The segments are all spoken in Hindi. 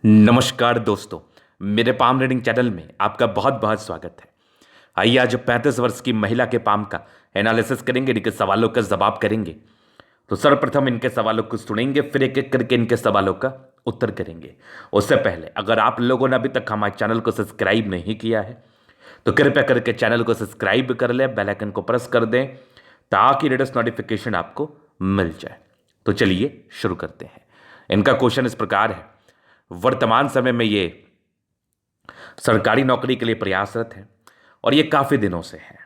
नमस्कार दोस्तों। मेरे पाम रीडिंग चैनल में आपका बहुत बहुत स्वागत है। आइए आज 35 वर्ष की महिला के पाम का एनालिसिस करेंगे, इनके सवालों का जवाब करेंगे। तो सर्वप्रथम इनके सवालों को सुनेंगे, फिर एक एक करके इनके सवालों का उत्तर करेंगे। उससे पहले अगर आप लोगों ने अभी तक हमारे चैनल को सब्सक्राइब नहीं किया है तो कृपया करके चैनल को सब्सक्राइब कर लें, बेल आइकन को प्रेस कर दें ताकि लेटेस्ट नोटिफिकेशन आपको मिल जाए। तो चलिए शुरू करते हैं। इनका क्वेश्चन इस प्रकार है, वर्तमान समय में ये सरकारी नौकरी के लिए प्रयासरत हैं और ये काफ़ी दिनों से हैं।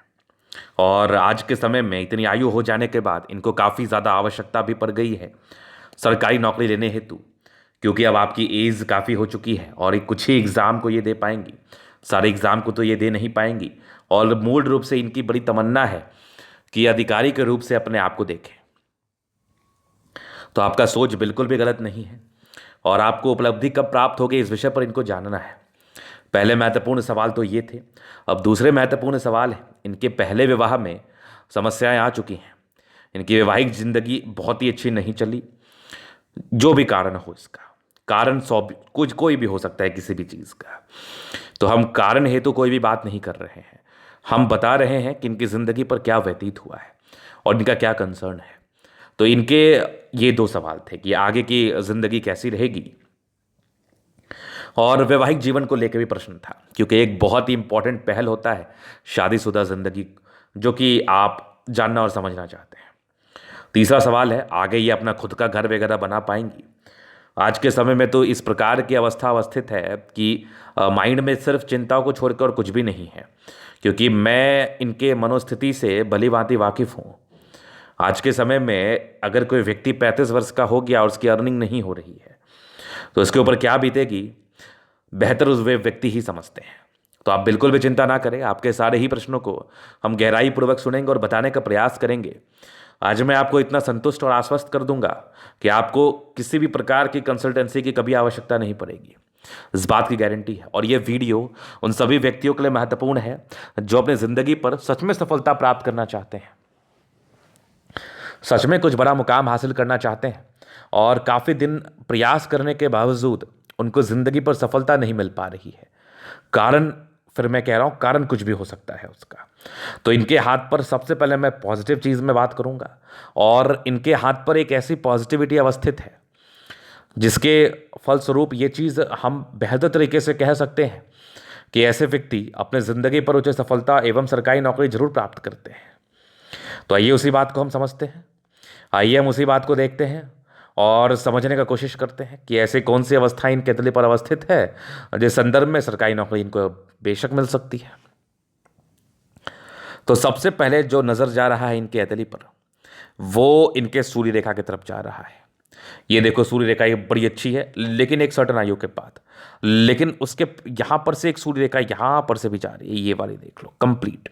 और आज के समय में इतनी आयु हो जाने के बाद इनको काफ़ी ज़्यादा आवश्यकता भी पड़ गई है सरकारी नौकरी लेने हेतु, क्योंकि अब आपकी एज काफ़ी हो चुकी है और कुछ ही एग्ज़ाम को ये दे पाएंगी, सारे एग्ज़ाम को तो ये दे नहीं पाएंगी। और मूल रूप से इनकी बड़ी तमन्ना है कि अधिकारी के रूप से अपने आप को देखें। तो आपका सोच बिल्कुल भी गलत नहीं है और आपको उपलब्धि कब प्राप्त होगी इस विषय पर इनको जानना है। पहले महत्वपूर्ण सवाल तो ये थे। अब दूसरे महत्वपूर्ण सवाल है, इनके पहले विवाह में समस्याएं आ चुकी हैं। इनकी वैवाहिक जिंदगी बहुत ही अच्छी नहीं चली। जो भी कारण हो, इसका कारण कुछ कोई भी हो सकता है किसी भी चीज़ का। तो हम कारण हेतु कोई भी बात नहीं कर रहे हैं, हम बता रहे हैं कि इनकी ज़िंदगी पर क्या व्यतीत हुआ है और इनका क्या कंसर्न है। तो इनके ये दो सवाल थे कि आगे की ज़िंदगी कैसी रहेगी, और वैवाहिक जीवन को लेकर भी प्रश्न था, क्योंकि एक बहुत ही इंपॉर्टेंट पहल होता है शादीशुदा ज़िंदगी, जो कि आप जानना और समझना चाहते हैं। तीसरा सवाल है, आगे ये अपना खुद का घर वगैरह बना पाएंगी। आज के समय में तो इस प्रकार की अवस्था अवस्थित है कि माइंड में सिर्फ चिंताओं को छोड़कर और कुछ भी नहीं है, क्योंकि मैं इनके मनोस्थिति से भली भांति वाकिफ़ हूँ। आज के समय में अगर कोई व्यक्ति 35 वर्ष का हो गया और उसकी अर्निंग नहीं हो रही है तो इसके ऊपर क्या बीतेगी, बेहतर उस वे व्यक्ति ही समझते हैं। तो आप बिल्कुल भी चिंता ना करें, आपके सारे ही प्रश्नों को हम गहराई पूर्वक सुनेंगे और बताने का प्रयास करेंगे। आज मैं आपको इतना संतुष्ट और आश्वस्त कर दूंगा कि आपको किसी भी प्रकार की कंसल्टेंसी की कभी आवश्यकता नहीं पड़ेगी, इस बात की गारंटी है। और ये वीडियो उन सभी व्यक्तियों के लिए महत्वपूर्ण है जो अपनी ज़िंदगी पर सच में सफलता प्राप्त करना चाहते हैं, सच में कुछ बड़ा मुकाम हासिल करना चाहते हैं और काफ़ी दिन प्रयास करने के बावजूद उनको ज़िंदगी पर सफलता नहीं मिल पा रही है। कारण, फिर मैं कह रहा हूँ, कारण कुछ भी हो सकता है उसका। तो इनके हाथ पर सबसे पहले मैं पॉजिटिव चीज़ में बात करूँगा, और इनके हाथ पर एक ऐसी पॉजिटिविटी अवस्थित है जिसके फलस्वरूप ये चीज़ हम बेहतर तरीके से कह सकते हैं कि ऐसे व्यक्ति अपने ज़िंदगी पर उच्च सफलता एवं सरकारी नौकरी जरूर प्राप्त करते हैं। तो आइए उसी बात को हम समझते हैं, आइए हम उसी बात को देखते हैं और समझने का कोशिश करते हैं कि ऐसे कौन सी अवस्था इनके तले पर अवस्थित है जिस संदर्भ में सरकारी नौकरी इनको बेशक मिल सकती है। तो सबसे पहले जो नज़र जा रहा है इनके अतली पर, वो इनके सूर्य रेखा की तरफ जा रहा है। ये देखो सूर्य रेखा ये बड़ी अच्छी है, लेकिन एक सर्टन आयु के बाद, लेकिन उसके यहाँ पर से एक सूर्य रेखा यहाँ पर से भी जा रही है। ये वाली देख लो, कंप्लीट,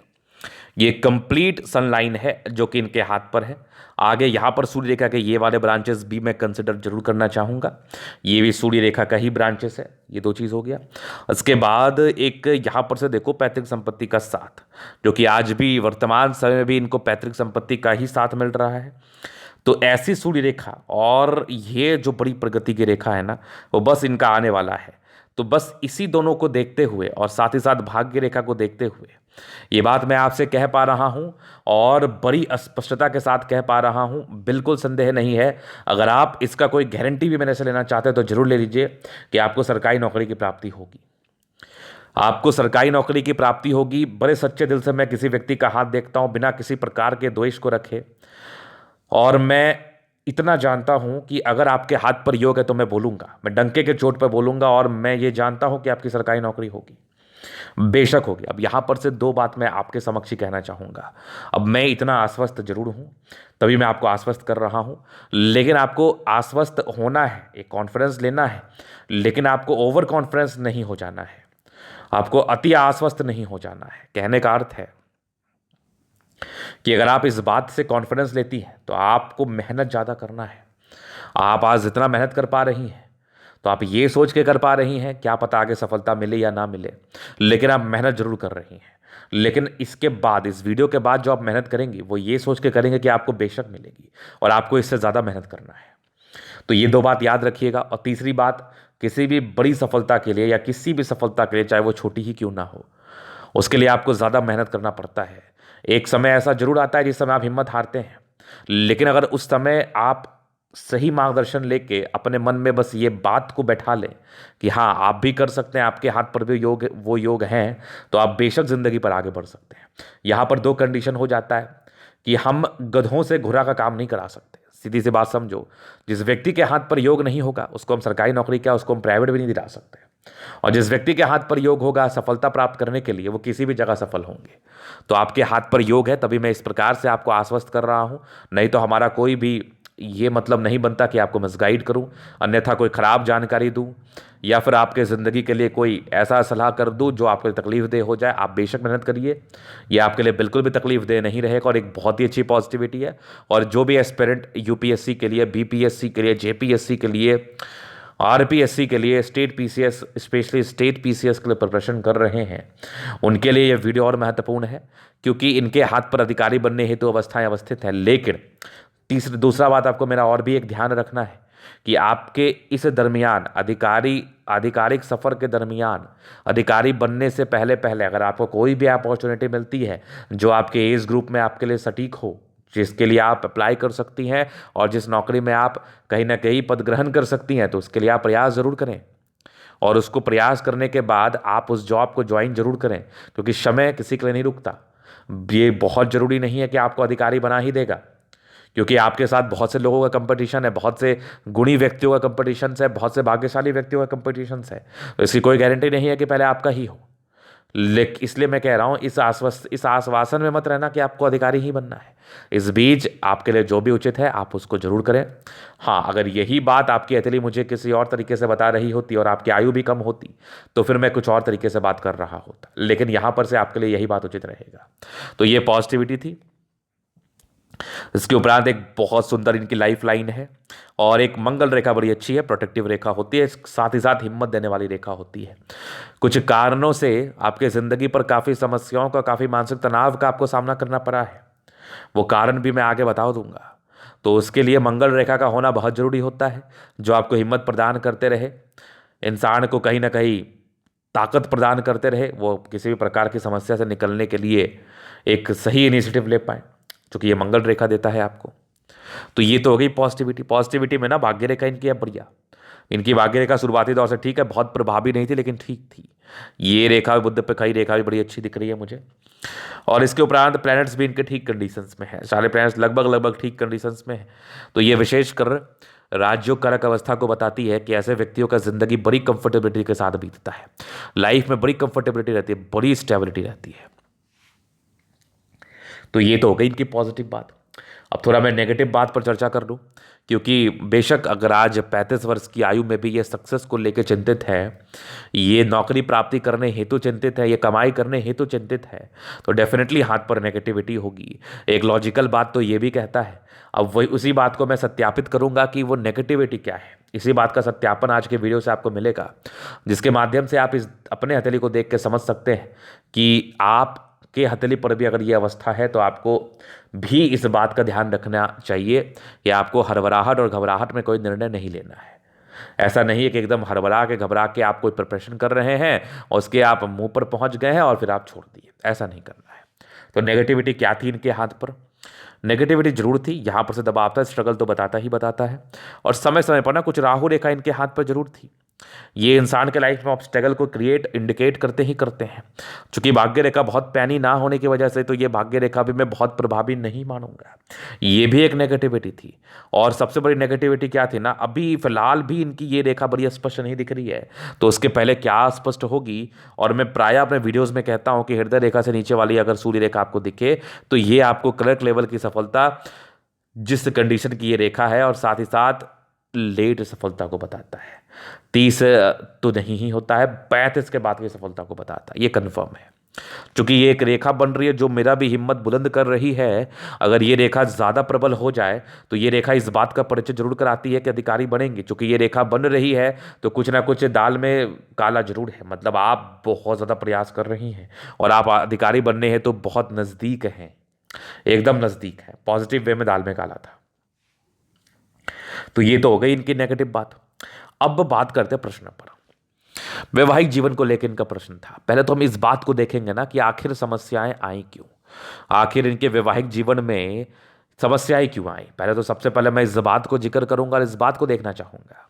ये कंप्लीट सनलाइन है जो कि इनके हाथ पर है। आगे यहाँ पर सूर्य रेखा के ये वाले ब्रांचेस भी मैं कंसिडर जरूर करना चाहूँगा, ये भी सूर्य रेखा का ही ब्रांचेस है। ये दो चीज़ हो गया। उसके बाद एक यहाँ पर से देखो पैतृक संपत्ति का साथ, जो कि आज भी वर्तमान समय में भी इनको पैतृक संपत्ति का ही साथ मिल रहा है। तो ऐसी सूर्य रेखा और ये जो बड़ी प्रगति की रेखा है ना, वो बस इनका आने वाला है। तो बस इसी दोनों को देखते हुए और साथ ही साथ भाग्य रेखा को देखते हुए ये बात मैं आपसे कह पा रहा हूं और बड़ी स्पष्टता के साथ कह पा रहा हूं, बिल्कुल संदेह नहीं है। अगर आप इसका कोई गारंटी भी मेरे से लेना चाहते हैं तो जरूर ले लीजिए कि आपको सरकारी नौकरी की प्राप्ति होगी, आपको सरकारी नौकरी की प्राप्ति होगी। बड़े सच्चे दिल से मैं किसी व्यक्ति का हाथ देखता हूं बिना किसी प्रकार के द्वेष को रखे, और मैं इतना जानता हूं कि अगर आपके हाथ पर योग है तो मैं बोलूंगा, मैं डंके के चोट पर बोलूंगा, और मैं ये जानता हूं कि आपकी सरकारी नौकरी होगी, बेशक होगी। अब यहां पर से दो बात मैं आपके समक्ष ही कहना चाहूंगा। अब मैं इतना आश्वस्त जरूर हूं, तभी मैं आपको आश्वस्त कर रहा हूं, लेकिन आपको आश्वस्त होना है, एक कॉन्फिडेंस लेना है, लेकिन आपको ओवर कॉन्फिडेंस नहीं हो जाना है, आपको अति आश्वस्त नहीं हो जाना है। कहने का अर्थ है कि अगर आप इस बात से कॉन्फिडेंस लेती हैं तो आपको मेहनत ज़्यादा करना है। आप आज जितना मेहनत कर पा रही हैं तो आप ये सोच के कर पा रही हैं, क्या पता आगे सफलता मिले या ना मिले, लेकिन आप मेहनत जरूर कर रही हैं। लेकिन इसके बाद, इस वीडियो के बाद जो आप मेहनत करेंगी वो ये सोच के करेंगे कि आपको बेशक मिलेगी, और आपको इससे ज़्यादा मेहनत करना है। तो ये 2 बात याद रखिएगा। और तीसरी बात, किसी भी बड़ी सफलता के लिए या किसी भी सफलता के लिए, चाहे वो छोटी ही क्यों ना हो, उसके लिए आपको ज़्यादा मेहनत करना पड़ता है। एक समय ऐसा जरूर आता है जिस समय आप हिम्मत हारते हैं, लेकिन अगर उस समय आप सही मार्गदर्शन लेके अपने मन में बस ये बात को बैठा लें कि हाँ आप भी कर सकते हैं, आपके हाथ पर भी योग, वो योग हैं, तो आप बेशक ज़िंदगी पर आगे बढ़ सकते हैं। यहाँ पर 2 कंडीशन हो जाता है कि हम गधों से घोड़ा का काम नहीं करा सकते। सीधी सी बात समझो, जिस व्यक्ति के हाथ पर योग नहीं होगा उसको हम सरकारी नौकरी, क्या उसको हम प्राइवेट भी नहीं दिला सकते। और जिस व्यक्ति के हाथ पर योग होगा सफलता प्राप्त करने के लिए, वो किसी भी जगह सफल होंगे। तो आपके हाथ पर योग है तभी मैं इस प्रकार से आपको आश्वस्त कर रहा हूं, नहीं तो हमारा कोई भी ये मतलब नहीं बनता कि आपको मिसगाइड करूं, अन्यथा कोई खराब जानकारी दूं या फिर आपके ज़िंदगी के लिए कोई ऐसा सलाह कर दूं जो आपको तकलीफ दे हो जाए। आप बेशक मेहनत करिए, ये आपके लिए बिल्कुल भी तकलीफ दे नहीं रहेगा और एक बहुत ही अच्छी पॉजिटिविटी है। और जो भी एस्पिरेंट यूपीएससी के लिए, बीपीएससी के लिए, जेपीएससी के लिए, आरपीएससी के लिए, state PCS, specially state PCS के लिए प्रिपरेशन कर रहे हैं, उनके लिए यह वीडियो और महत्वपूर्ण है, क्योंकि इनके हाथ पर अधिकारी बनने हेतु अवस्थाएं अवस्थित है। लेकिन दूसरा बात आपको मेरा और भी एक ध्यान रखना है कि आपके इस दरमियान आधिकारिक सफ़र के दरमियान, अधिकारी बनने से पहले पहले अगर आपको कोई भी अपॉर्चुनिटी मिलती है जो आपके एज ग्रुप में आपके लिए सटीक हो, जिसके लिए आप अप्लाई कर सकती हैं और जिस नौकरी में आप कहीं ना कहीं पद ग्रहण कर सकती हैं, तो उसके लिए आप प्रयास ज़रूर करें। और उसको प्रयास करने के बाद आप उस जॉब को ज्वाइन जरूर करें, क्योंकि समय किसी के लिए नहीं रुकता। ये बहुत ज़रूरी नहीं है कि आपको अधिकारी बना ही देगा, क्योंकि आपके साथ बहुत से लोगों का कंपटीशन है, बहुत से गुणी व्यक्तियों का कंपटीशन है, बहुत से भाग्यशाली व्यक्तियों का कंपटीशन है। तो इसकी कोई गारंटी नहीं है कि पहले आपका ही हो। लेकिन इसलिए मैं कह रहा हूं, इस आश्वासन में मत रहना कि आपको अधिकारी ही बनना है। इस बीच आपके लिए जो भी उचित है आप उसको जरूर करें। हाँ, अगर यही बात आपकी अतली मुझे किसी और तरीके से बता रही होती और आपकी आयु भी कम होती तो फिर मैं कुछ और तरीके से बात कर रहा होता, लेकिन यहां पर से आपके लिए यही बात उचित रहेगा। तो ये पॉजिटिविटी थी। इसके उपरांत एक बहुत सुंदर इनकी लाइफ लाइन है और एक मंगल रेखा बड़ी अच्छी है, प्रोटेक्टिव रेखा होती है, साथ ही साथ हिम्मत देने वाली रेखा होती है। कुछ कारणों से आपके ज़िंदगी पर काफ़ी समस्याओं का, काफ़ी मानसिक तनाव का आपको सामना करना पड़ा है। वो कारण भी मैं आगे बता दूंगा। तो उसके लिए मंगल रेखा का होना बहुत ज़रूरी होता है, जो आपको हिम्मत प्रदान करते रहे, इंसान को कहीं ना कहीं ताकत प्रदान करते रहे, वो किसी भी प्रकार की समस्या से निकलने के लिए एक सही इनिशिएटिव ले पाए, क्योंकि ये मंगल रेखा देता है आपको। तो ये तो हो गई पॉजिटिविटी। पॉजिटिविटी में ना भाग्य रेखा इनकी है बढ़िया। इनकी भाग्य रेखा शुरुआती दौर से ठीक है, बहुत प्रभावी नहीं थी लेकिन ठीक थी। ये रेखा बुध पे खड़ी रेखा भी बड़ी अच्छी दिख रही है मुझे। और इसके उपरांत प्लैनेट्स भी इनके ठीक कंडीशंस में है, सारे प्लैनेट्स लगभग ठीक कंडीशंस में है। तो ये विशेषकर राजयोग कारक अवस्था को बताती है कि ऐसे व्यक्तियों का जिंदगी बड़ी कंफर्टेबिलिटी के साथ बीतता है, लाइफ में बड़ी कंफर्टेबिलिटी रहती है, बड़ी स्टेबिलिटी रहती है। तो ये तो हो गई इनकी पॉजिटिव बात। अब थोड़ा मैं नेगेटिव बात पर चर्चा कर लूँ, क्योंकि बेशक अगर आज 35 वर्ष की आयु में भी ये सक्सेस को लेकर चिंतित है, ये नौकरी प्राप्ति करने हेतु चिंतित है, ये कमाई करने हेतु चिंतित है, तो डेफिनेटली हाथ पर नेगेटिविटी होगी। एक लॉजिकल बात तो ये भी कहता है, अब वही उसी बात को मैं सत्यापित करूंगा कि वो नेगेटिविटी क्या है। इसी बात का सत्यापन आज के वीडियो से आपको मिलेगा, जिसके माध्यम से आप इस अपने हथेली को देख के समझ सकते हैं कि आप के हथेली पर भी अगर ये अवस्था है तो आपको भी इस बात का ध्यान रखना चाहिए कि आपको हड़बड़ाहट और घबराहट में कोई निर्णय नहीं लेना है। ऐसा नहीं है कि एकदम हड़बड़ा के घबरा के आप कोई प्रिपरेशन कर रहे हैं और उसके आप मुंह पर पहुंच गए हैं और फिर आप छोड़ दिए, ऐसा नहीं करना है। तो नेगेटिविटी क्या थी इनके हाथ पर? नेगेटिविटी जरूर थी, यहाँ पर से दबाव था, स्ट्रगल तो बताता ही बताता है। और समय समय पर ना कुछ राहु रेखा इनके हाथ पर जरूर थी। ये इंसान के लाइफ में ऑब्स्टेकल को इंडिकेट करते ही करते हैं। चूंकि भाग्य रेखा बहुत पैनी ना होने की वजह से तो ये भाग्य रेखा भी मैं बहुत प्रभावी नहीं मानूंगा। ये भी एक नेगेटिविटी थी। और सबसे बड़ी नेगेटिविटी क्या थी ना, अभी फिलहाल भी इनकी ये रेखा बड़ी स्पष्ट नहीं दिख रही है, तो उसके पहले क्या स्पष्ट होगी। और मैं प्राय अपने वीडियोज में कहता हूं कि हृदय रेखा से नीचे वाली अगर सूर्य रेखा आपको दिखे तो ये आपको क्लर्क लेवल की सफलता, जिस कंडीशन की ये रेखा है, और साथ ही साथ लेट सफलता को बताता है। 30 तो नहीं ही होता है, 35 के बाद की सफलता को बताता है, ये कंफर्म है। क्योंकि ये एक रेखा बन रही है जो मेरा भी हिम्मत बुलंद कर रही है। अगर ये रेखा ज़्यादा प्रबल हो जाए तो ये रेखा इस बात का परिचय जरूर कराती है कि अधिकारी बनेंगे। क्योंकि ये रेखा बन रही है तो कुछ ना कुछ दाल में काला जरूर है, मतलब आप बहुत ज़्यादा प्रयास कर रही हैं और आप अधिकारी बनने हैं तो बहुत नज़दीक हैं, एकदम नज़दीक है। पॉजिटिव वे में दाल में काला था। तो ये तो हो गई इनकी नेगेटिव बात। अब बात करते हैं प्रश्न पर। वैवाहिक जीवन को लेकर इनका प्रश्न था। पहले तो हम इस बात को देखेंगे ना कि आखिर समस्याएं आई क्यों, आखिर इनके वैवाहिक जीवन में समस्याएं क्यों आई। पहले तो सबसे पहले मैं इस बात को जिक्र करूंगा और इस बात को देखना चाहूंगा।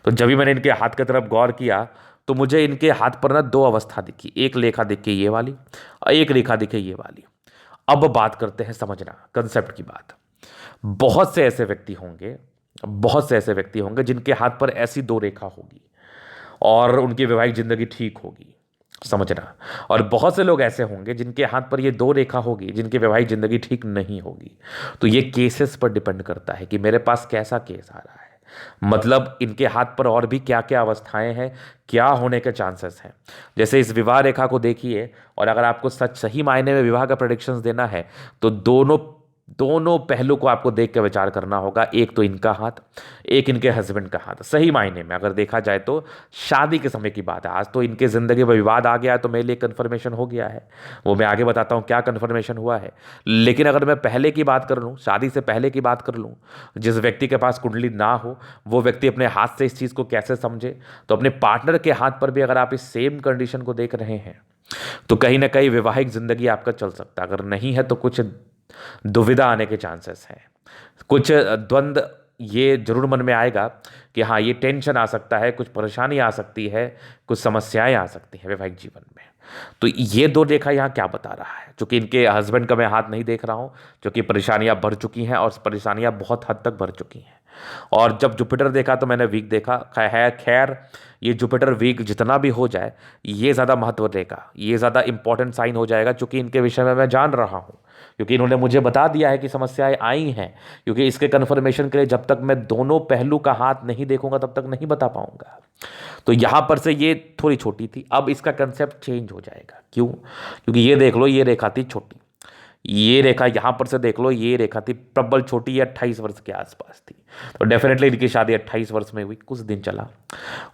तो जब भी मैंने इनके हाथ की तरफ गौर किया तो मुझे इनके हाथ पर ना दो अवस्था दिखी, एक रेखा दिखी ये वाली और एक रेखा दिखी ये वाली। अब बात करते हैं समझना कंसेप्ट की बात। बहुत से ऐसे व्यक्ति होंगे, बहुत से ऐसे व्यक्ति होंगे जिनके हाथ पर ऐसी दो रेखा होगी और उनकी वैवाहिक जिंदगी ठीक होगी, समझना। और बहुत से लोग ऐसे होंगे जिनके हाथ पर ये दो रेखा होगी, जिनकी वैवाहिक जिंदगी ठीक नहीं होगी। तो ये केसेस पर डिपेंड करता है कि मेरे पास कैसा केस आ रहा है, मतलब इनके हाथ पर और भी क्या क्या अवस्थाएं हैं, क्या होने के चांसेस हैं। जैसे इस विवाह रेखा को देखिए, और अगर आपको सच सही मायने में विवाह का प्रेडिक्शंस देना है तो दोनों दोनों पहलू को आपको देख के विचार करना होगा। एक तो इनका हाथ, एक इनके हस्बैंड का हाथ। सही मायने में अगर देखा जाए तो शादी के समय की बात है। आज तो इनके जिंदगी में विवाद आ गया है तो मेरे लिए कन्फर्मेशन हो गया है, वो मैं आगे बताता हूँ क्या कन्फर्मेशन हुआ है। लेकिन अगर मैं पहले की बात कर लूँ, शादी से पहले की बात कर लूँ, जिस व्यक्ति के पास कुंडली ना हो वो व्यक्ति अपने हाथ से इस चीज़ को कैसे समझे। तो अपने पार्टनर के हाथ पर भी अगर आप इस सेम कंडीशन को देख रहे हैं तो कहीं ना कहीं वैवाहिक जिंदगी आपका चल सकता है। अगर नहीं है तो कुछ दुविधा आने के चांसेस हैं, कुछ द्वंद्व ये जरूर मन में आएगा कि हाँ ये टेंशन आ सकता है, कुछ परेशानी आ सकती है, कुछ समस्याएं आ सकती हैं वैवाहिक जीवन में। तो ये दो रेखा यहाँ क्या बता रहा है, क्योंकि इनके हस्बैंड का मैं हाथ नहीं देख रहा हूँ, क्योंकि परेशानियां बढ़ चुकी हैं और परेशानियां बहुत हद तक बढ़ चुकी हैं। और जब जुपिटर देखा तो मैंने वीक देखा है। खैर ये जुपिटर वीक जितना भी हो जाए ये ज़्यादा महत्व देगा, ये ज़्यादा इंपॉर्टेंट साइन हो जाएगा, क्योंकि इनके विषय में मैं जान रहा हूँ, क्योंकि इन्होंने मुझे बता दिया है कि समस्याएं आई हैं। क्योंकि इसके कन्फर्मेशन के लिए जब तक मैं दोनों पहलू का हाथ नहीं देखूंगा तब तक नहीं बता पाऊंगा। तो यहां पर से ये थोड़ी छोटी थी, अब इसका कंसेप्ट चेंज हो जाएगा। क्यों? क्योंकि ये देख लो ये रेखा थी छोटी, ये रेखा यहां पर से देख लो ये रेखा थी प्रबल छोटी, 28 वर्ष के आसपास थी। तो डेफिनेटली इनकी शादी 28 वर्ष में हुई, कुछ दिन चला।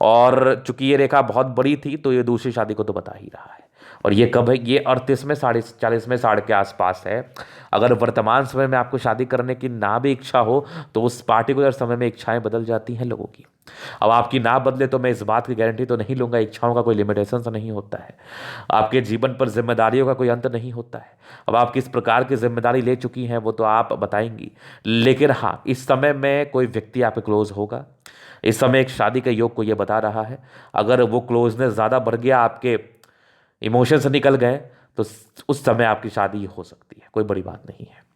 और चूंकि ये रेखा बहुत बड़ी थी तो ये दूसरी शादी को तो बता ही रहा है। और ये कब है? ये 38वें 40वें साढ़ के आसपास है। अगर वर्तमान समय में आपको शादी करने की ना भी इच्छा हो तो उस पार्टिकुलर समय में इच्छाएं बदल जाती हैं लोगों की। अब आपकी ना बदले तो मैं इस बात की गारंटी तो नहीं लूंगा, इच्छाओं का कोई लिमिटेशन तो नहीं होता है, आपके जीवन पर जिम्मेदारियों का कोई अंत नहीं होता है। अब आप किस प्रकार की जिम्मेदारी ले चुकी हैं वो तो आप बताएंगी। लेकिन हाँ, इस समय में कोई व्यक्ति आपके क्लोज होगा, इस समय एक शादी के योग को ये बता रहा है। अगर वो क्लोजनेस ज़्यादा बढ़ गया, आपके इमोशंस निकल गए, तो उस समय आपकी शादी हो सकती है, कोई बड़ी बात नहीं है।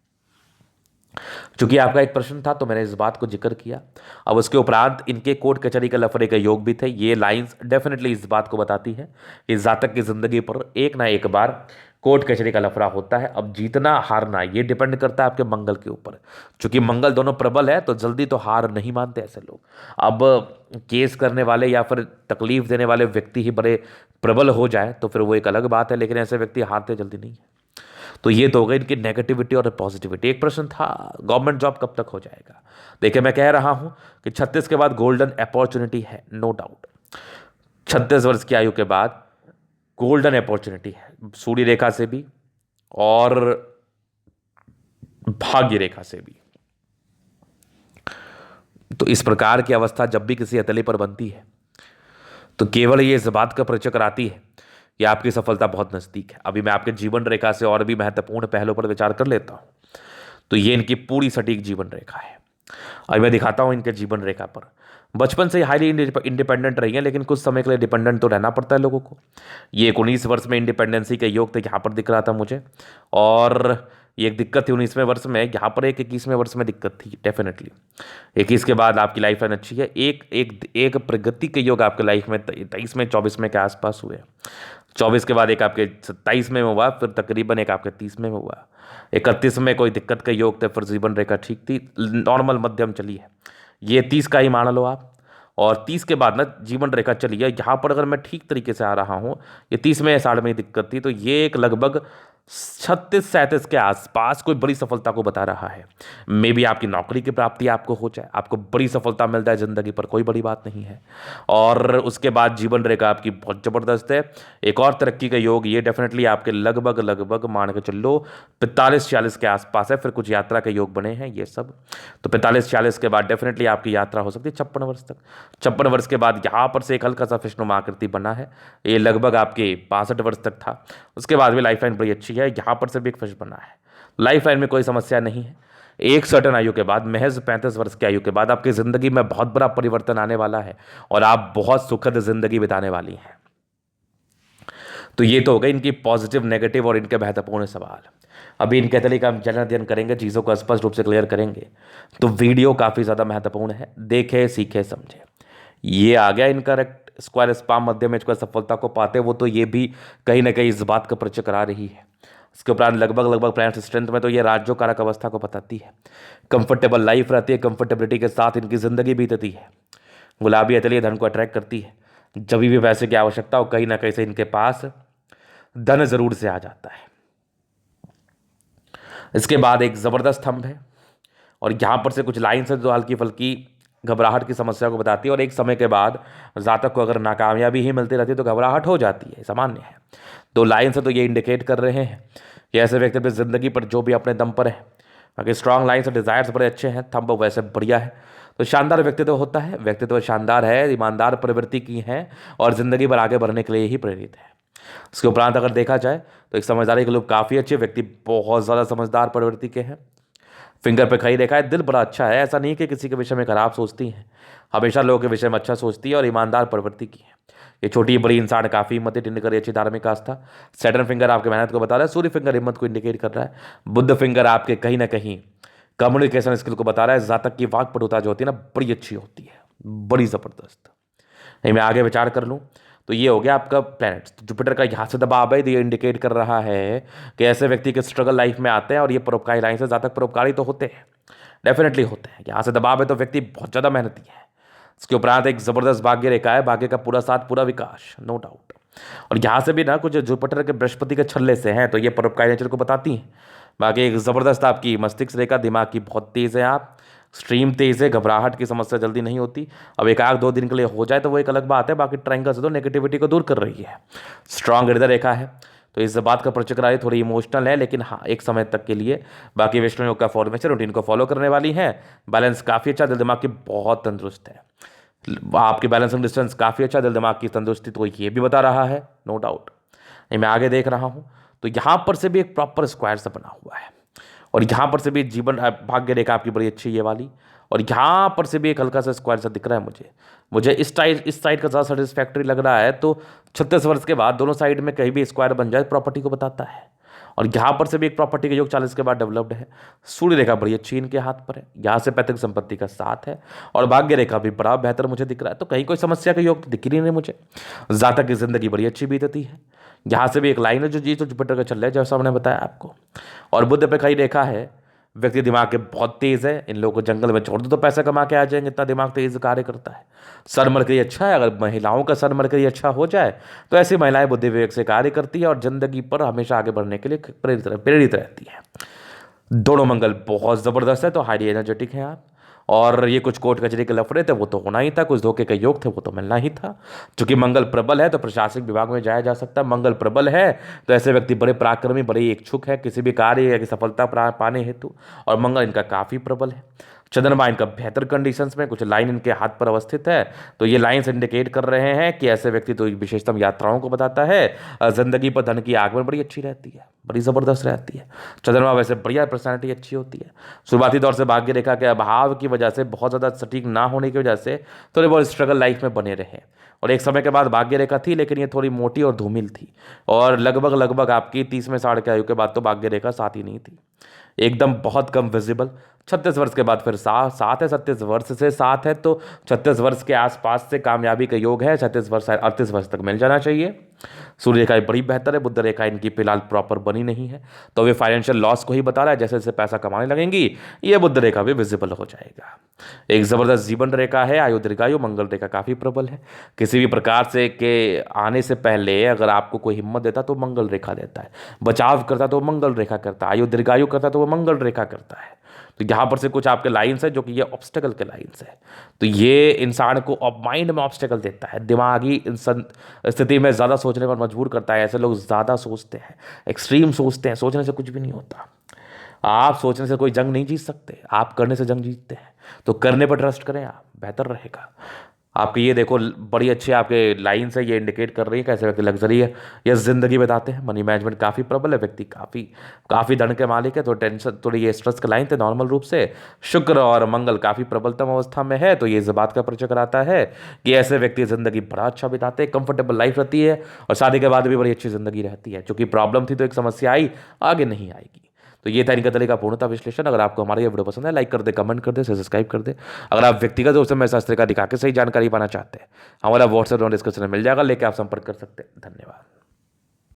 चूंकि आपका एक प्रश्न था तो मैंने इस बात को जिक्र किया। अब उसके उपरांत इनके कोर्ट कचहरी के लफड़े के योग भी थे। ये लाइंस डेफिनेटली इस बात को बताती है कि जातक की जिंदगी पर एक ना एक बार कोर्ट कचहरी का लफड़ा होता है। अब जीतना हारना ये डिपेंड करता है आपके मंगल के ऊपर। चूंकि मंगल दोनों प्रबल है तो जल्दी तो हार नहीं मानते ऐसे लोग। अब केस करने वाले या फिर तकलीफ देने वाले व्यक्ति ही बड़े प्रबल हो जाए तो फिर वो एक अलग बात है, लेकिन ऐसे व्यक्ति हारते जल्दी नहीं है। तो ये तो हो गई इनकी नेगेटिविटी और पॉजिटिविटी। एक प्रश्न था गवर्नमेंट जॉब कब तक हो जाएगा। देखिए मैं कह रहा हूं कि 36 के बाद गोल्डन अपॉर्चुनिटी है, नो डाउट। 36 वर्ष की आयु के बाद गोल्डन अपॉर्चुनिटी है, सूर्य रेखा से भी और भाग्य रेखा से भी। तो इस प्रकार की अवस्था जब भी किसी हथेली पर बनती है तो केवल ये इस बात का परिचय कराती है कि आपकी सफलता बहुत नज़दीक है। अभी मैं आपके जीवन रेखा से और भी महत्वपूर्ण पहलुओं पर विचार कर लेता हूं। तो ये इनकी पूरी सटीक जीवन रेखा है। अभी मैं दिखाता हूं इनके जीवन रेखा पर। बचपन से हाईली इंडिपेंडेंट रही है, लेकिन कुछ समय के लिए डिपेंडेंट तो रहना पड़ता है लोगों को। ये 19 वर्ष में इंडिपेंडेंसी के योग थे, यहाँ पर दिख रहा था मुझे। और ये एक दिक्कत थी 19वें वर्ष में, यहाँ पर एक 21वें वर्ष में दिक्कत थी डेफिनेटली। 21 के बाद आपकी लाइफ लाइन अच्छी है। एक एक एक प्रगति के योग आपके लाइफ में 23 में 24 में के आसपास हुए। 24 के बाद एक आपके 27 में हुआ, फिर तकरीबन एक आपके 30 में हुआ। 31 में कोई दिक्कत का योग थे, फिर जीवन रेखा ठीक थी, नॉर्मल मध्यम चली है। ये 30 का ही मान लो आप। और 30 के बाद ना जीवन रेखा चली है। यहाँ पर अगर मैं ठीक तरीके से आ रहा हूँ, ये 30 में साढ़ में दिक्कत थी, तो ये एक लगभग 36-37 के आसपास कोई बड़ी सफलता को बता रहा है। मे भी आपकी नौकरी की प्राप्ति आपको हो जाए, आपको बड़ी सफलता मिल जाए जिंदगी पर, कोई बड़ी बात नहीं है। और उसके बाद जीवन रेखा आपकी बहुत जबरदस्त है। एक और तरक्की का योग ये डेफिनेटली आपके लगभग लगभग मान के चलो 45-46 के आसपास है। फिर कुछ यात्रा के योग बने हैं ये सब, तो 45-46 के बाद डेफिनेटली आपकी यात्रा हो सकती है 56 वर्ष तक। 56 वर्ष के बाद यहाँ पर से एक हल्का सा विष्णुमा आकृति बना है, ये लगभग आपके 62 वर्ष तक था। उसके बाद भी लाइफ लाइन बड़ी अच्छी है, यहाँ पर से भी एक फिश बना है। लाइफ लाइन में कोई समस्या नहीं है। एक सर्टन आयु के बाद, महज 35 वर्ष की आयु के बाद आपकी जिंदगी में बहुत बड़ा परिवर्तन आने वाला है और आप बहुत सुखद जिंदगी बिताने वाली हैं। तो ये तो हो गए इनकी पॉजिटिव, नेगेटिव और इनके महत्वपूर्ण सवाल। अभी इनके तरीके हम जन अध्ययन करेंगे, चीज़ों को स्पष्ट रूप से क्लियर करेंगे। तो वीडियो काफ़ी ज़्यादा महत्वपूर्ण है, देखे सीखे समझे। ये आ गया इनकरेक्ट स्क्वायर स्पाम मध्य में इसको सफलता को पाते, वो तो ये भी कहीं ना कहीं इस बात का परिचय करा रही है। इसके उपरांत लगभग लगभग प्लैनेट स्ट्रेंथ में तो ये राज्यों कारक अवस्था को बताती है। कंफर्टेबल लाइफ रहती है, कंफर्टेबिलिटी के साथ इनकी जिंदगी बीतती है। गुलाबी अतलिय धन को अट्रैक्ट करती है। जब भी पैसे की आवश्यकता हो कहीं ना कहीं से इनके पास धन जरूर से आ जाता है। इसके बाद एक जबरदस्त स्तंभ है और यहां पर से कुछ लाइन से जो हल्की फुल्की घबराहट की समस्या को बताती है। और एक समय के बाद जातक को अगर नाकामयाबी ही मिलती रहती है तो घबराहट हो जाती है, सामान्य है। दो लाइन से तो ये इंडिकेट कर रहे हैं कि ऐसे व्यक्ति अपनी जिंदगी पर जो भी अपने दम पर है, बाकी स्ट्रांग लाइन से डिजायर्स बड़े अच्छे हैं, थंब वैसे बढ़िया है। तो शानदार व्यक्तित्व होता है, व्यक्तित्व शानदार है, ईमानदार प्रवृत्ति की है और जिंदगी भर आगे बढ़ने के लिए ही प्रेरित है। इसके उपरांत अगर देखा जाए तो एक समझदारी के लोग काफ़ी अच्छे, व्यक्ति बहुत ज़्यादा समझदार प्रवृत्ति के हैं। फिंगर पे खड़ी रेखा है, दिल बड़ा अच्छा है, ऐसा नहीं कि किसी के विषय में खराब सोचती हैं, हमेशा लोगों के विषय में अच्छा सोचती है और ईमानदार प्रवृत्ति की है। ये छोटी बड़ी इंसान काफ़ी हिम्मत टिंड अच्छी धार्मिक आस्था। सैटर्न फिंगर आपके मेहनत को बता रहा है, सूर्य फिंगर हिम्मत को इंडिकेट कर रहा है, बुद्ध फिंगर आपके कहीं ना कहीं कम्युनिकेशन स्किल को बता रहा है। जातक की वाक्पटुता जो होती है ना, बड़ी अच्छी होती है, बड़ी ज़बरदस्त। नहीं मैं आगे विचार कर लूँ तो ये हो गया आपका प्लैनेट। जुपिटर का यहाँ से दबाव है तो ये इंडिकेट कर रहा है कि ऐसे व्यक्ति के स्ट्रगल लाइफ में आते हैं और ये परोपकारी लाइन से ज़्यादा परोपकारी तो होते हैं, डेफिनेटली होते हैं। यहाँ से दबाव है तो व्यक्ति बहुत ज़्यादा मेहनती है। इसके उपरांत एक ज़बरदस्त भाग्य रेखा है, भाग्य का पूरा साथ पूरा विकास, नो डाउट। और यहाँ से भी ना कुछ जुपिटर के बृहस्पति के छल्ले से हैं तो ये परोपकारी नेचर को बताती हैं। बाकी एक ज़बरदस्त आपकी मस्तिष्क रेखा, दिमाग की बहुत तेज़ है, आप स्ट्रीम तेज़ है, घबराहट की समस्या जल्दी नहीं होती। अब एक आध 2 दिन के लिए हो जाए तो वो एक अलग बात है, बाकी ट्रायंगल से तो नेगेटिविटी को दूर कर रही है। स्ट्रांग हृदय रेखा है तो इस बात का परिचय करा, थोड़ी इमोशनल है लेकिन हाँ एक समय तक के लिए। बाकी विष्णु योग का फॉर्मेशन रूटीन को फॉलो करने वाली है, बैलेंस काफ़ी अच्छा, दिल दिमाग की बहुत तंदुरुस्त है। आपकी बैलेंसिंग डिस्टेंस काफ़ी अच्छा, दिल दिमाग की तंदुरुस्ती तो ये भी बता रहा है, नो डाउट। मैं आगे देख रहा हूँ तो यहाँ पर से भी एक प्रॉपर स्क्वायर सा बना हुआ है और यहाँ पर से भी जीवन भाग्य रेखा आपकी बड़ी अच्छी ये वाली, और यहाँ पर से भी एक हल्का सा स्क्वायर सा दिख रहा है मुझे इस साइड का ज़्यादा सेटिस्फैक्ट्री लग रहा है। तो 36 वर्ष के बाद दोनों साइड में कहीं भी स्क्वायर बन जाए प्रॉपर्टी को बताता है। और यहाँ पर से भी एक प्रॉपर्टी का योग 40 के बाद डेवलप्ड है। सूर्य रेखा बड़ी अच्छी इनके हाथ पर है, यहाँ से पैतृक संपत्ति का साथ है और भाग्य रेखा भी बड़ा बेहतर मुझे दिख रहा है। तो कहीं कोई समस्या का योग तो दिख ही नहीं मुझे। जातक की जिंदगी बड़ी अच्छी बीतती है। यहाँ से भी एक लाइन है जो जी तो जुपिटर का चल रहा है जैसा मैंने बताया आपको। और बुध पे खड़ी रेखा है, व्यक्ति दिमाग के बहुत तेज है, इन लोगों को जंगल में छोड़ दो तो पैसा कमा के आ जाएंगे, इतना दिमाग तेज कार्य करता है। सन मरकरी अच्छा है, अगर महिलाओं का सन मरकरी अच्छा हो जाए तो ऐसी महिलाएं बुद्धि विवेक से कार्य करती है और जिंदगी पर हमेशा आगे बढ़ने के लिए प्रेरित रहती है। दोनों मंगल बहुत ज़बरदस्त है तो हाईली एनर्जेटिक हैं आप। और ये कुछ कोर्ट कचहरी के लफड़े थे वो तो होना ही था, कुछ धोखे के योग थे वो तो मिलना ही था। चूंकि मंगल प्रबल है तो प्रशासनिक विभाग में जाया जा सकता है। मंगल प्रबल है तो ऐसे व्यक्ति बड़े पराक्रमी, बड़े इच्छुक है किसी भी कार्य या सफलता पाने हेतु, और मंगल इनका काफ़ी प्रबल है। चंद्रमा इनका बेहतर कंडीशंस में, कुछ लाइन इनके हाथ पर अवस्थित है तो ये लाइन्स इंडिकेट कर रहे हैं कि ऐसे व्यक्ति तो विशेषतम यात्राओं को बताता है। जिंदगी पर धन की आगमन बड़ी अच्छी रहती है, बड़ी ज़बरदस्त रहती है। चंद्रमा वैसे बढ़िया, पर्सनैलिटी अच्छी होती है। शुरुआती दौर से भाग्य रेखा के अभाव की वजह से, बहुत ज़्यादा सटीक ना होने की वजह से थोड़े बहुत स्ट्रगल लाइफ में बने रहे और एक समय के बाद भाग्य रेखा थी लेकिन ये थोड़ी मोटी और धूमिल थी और लगभग आपकी 30 में 60 के आयु के बाद तो भाग्य रेखा साथ ही नहीं थी। एकदम बहुत कम विजिबल। 36 वर्ष के बाद फिर सात है, 37 वर्ष से सात है तो 36 वर्ष के आसपास से कामयाबी का योग है। 36 वर्ष 38 वर्ष तक मिल जाना चाहिए। सूर्य रेखा बड़ी बेहतर है, बुध रेखा इनकी फिलहाल प्रॉपर बनी नहीं है, तो वे फाइनेंशियल लॉस को ही बता रहा है। जैसे जैसे पैसा कमाने लगेंगी ये बुध रेखा भी विजिबल हो जाएगा। एक जबरदस्त जीवन रेखा है, आयु दीर्घायु। मंगल रेखा काफी प्रबल है। किसी भी प्रकार से के आने से पहले अगर आपको कोई हिम्मत देता तो मंगल रेखा देता है, बचाव करता तो मंगल रेखा करता है, आयु दीर्घायु करता तो वो मंगल रेखा करता है। तो यहाँ पर से कुछ आपके लाइन्स है जो कि ये ऑब्स्टेकल के लाइन्स है, तो ये इंसान को अब माइंड में ऑब्स्टेकल देता है, दिमागी इंसान स्थिति में ज़्यादा सोचने पर मजबूर करता है। ऐसे लोग ज़्यादा सोचते हैं, एक्सट्रीम सोचते हैं। सोचने से कुछ भी नहीं होता। आप सोचने से कोई जंग नहीं जीत सकते, आप करने से जंग जीतते हैं। तो करने पर ट्रस्ट करें आप, बेहतर रहेगा। आपके ये देखो बड़ी अच्छी आपके लाइन्स है, ये इंडिकेट कर रही है कैसे व्यक्ति लग्जरी है या जिंदगी बिताते हैं। मनी मैनेजमेंट काफ़ी प्रबल है, व्यक्ति काफ़ी काफ़ी धन के मालिक है। तो टेंशन थोड़ी ये स्ट्रेस के लाइन थे नॉर्मल रूप से। शुक्र और मंगल काफ़ी प्रबलतम अवस्था में है, तो ये इस बात का परिचय कराता है कि ऐसे व्यक्ति जिंदगी बड़ा अच्छा बिताते हैं, कंफर्टेबल लाइफ रहती है और शादी के बाद भी बड़ी अच्छी जिंदगी रहती है। चूंकि प्रॉब्लम थी तो एक समस्या आई, आगे नहीं आएगी। तो ये था इनका तरीके का पूर्णता विश्लेषण। अगर आपको हमारा ये वीडियो पसंद है लाइक कर दे, कमेंट कर दे, सब्सक्राइब कर दे। अगर आप व्यक्तिगत रूप से मैं शास्त्र का दिखा के सही जानकारी पाना चाहते हैं, हमारा व्हाट्सएप डिस्क्रिप्शन में मिल जाएगा, लेके आप संपर्क कर सकते हैं। धन्यवाद।